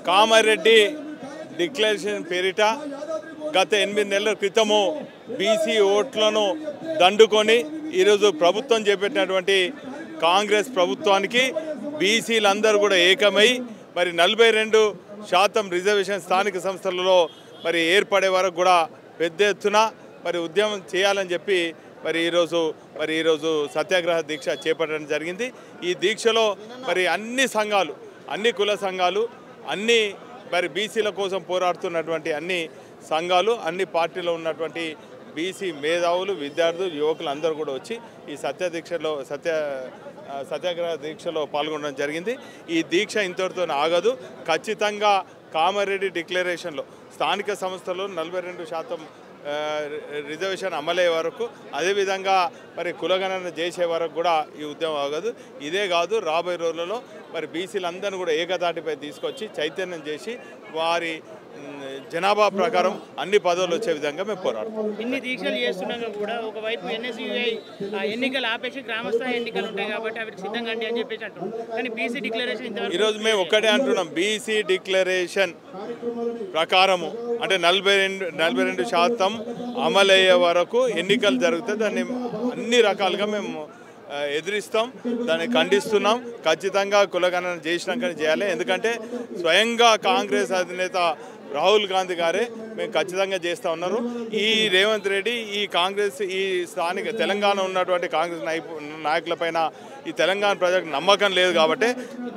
Kamareddy declaration పేరిట గత 8 నెలల క్రితము బీసీ ఓట్లను దండుకొని ఈరోజు ప్రభుత్వం చేపట్టినటువంటి కాంగ్రెస్ ప్రభుత్వానికి బీసీలందరూ కూడా ఏకమై మరి 42% రిజర్వేషన్ స్థానిక సంస్థలలో మరి ఏర్పడే వరకు కూడా పెద్ద ఎత్తున మరి ఉద్యమం చేయాలని చెప్పి మరి ఈరోజు సత్యాగ్రహ దీక్ష చేపట్టడం జరిగింది। ఈ దీక్షలో మరి అన్ని సంఘాలు, అన్ని కుల సంఘాలు, అన్ని మరి బీసీల కోసం పోరాడుతున్నటువంటి అన్ని సంఘాలు, అన్ని పార్టీలో ఉన్నటువంటి బీసీ మేధావులు, విద్యార్థులు, యువకులు అందరూ కూడా వచ్చి ఈ సత్యాగ్రహ దీక్షలో పాల్గొనడం జరిగింది। ఈ దీక్ష ఇంతటితో ఆగదు। ఖచ్చితంగా కామారెడ్డి డిక్లరేషన్లో స్థానిక సంస్థలు 42% రిజర్వేషన్ అమలయ్యే వరకు, అదేవిధంగా మరి కులగణన చేసే వరకు కూడా ఈ ఉద్యమం ఆగదు। ఇదే కాదు, రాబోయే రోజులలో మరి బీసీలందరినీ కూడా ఏకతాటిపై తీసుకొచ్చి చైతన్యం చేసి వారి జనాభా ప్రకారం అన్ని పదవులు వచ్చే విధంగా మేము పోరాడతాం। ఇన్ని దీక్షలు చేస్తున్నాక కూడా ఒకవైపు ఎన్ఎస్యుఐ ఎన్నికలు ఆపేసి గ్రామస్థాయి ఎన్నికలు ఉంటాయి కాబట్టి అవి సిద్ధంగా అండి అని చెప్పేసి అంటున్నాం। కానీ బీసీ డిక్లరేషన్ ఈరోజు మేము ఒక్కటే అంటున్నాం, బీసీ డిక్లరేషన్ ప్రకారము అంటే 42% అమలయ్యే వరకు ఎన్నికలు జరుగుతాయి। దాన్ని అన్ని రకాలుగా మేము ఎదిరిస్తాం, దాన్ని ఖండిస్తున్నాం। ఖచ్చితంగా కులగణన చేసినాకనే చేయాలి, ఎందుకంటే స్వయంగా కాంగ్రెస్ అధినేత రాహుల్ గాంధీ గారే మేము ఖచ్చితంగా చేస్తూ ఉన్నారు। ఈ రేవంత్ రెడ్డి ఈ కాంగ్రెస్ ఈ స్థానిక తెలంగాణ ఉన్నటువంటి కాంగ్రెస్ నాయకులపైన ఈ తెలంగాణ ప్రజలకు నమ్మకం లేదు కాబట్టి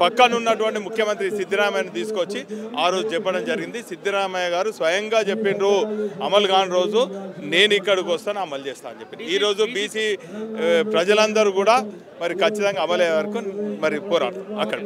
పక్కన ఉన్నటువంటి ముఖ్యమంత్రి సిద్ధరామయ్యని తీసుకొచ్చి ఆ రోజు చెప్పడం జరిగింది। సిద్ధరామయ్య గారు స్వయంగా చెప్పిండ్రు, అమలు కాని రోజు నేను ఇక్కడికి వస్తాను అమలు చేస్తాను అని చెప్పి ఈరోజు బీసీ ప్రజలందరూ కూడా మరి ఖచ్చితంగా అమలయ్యే వరకు మరి పోరాడతాం అక్కడ।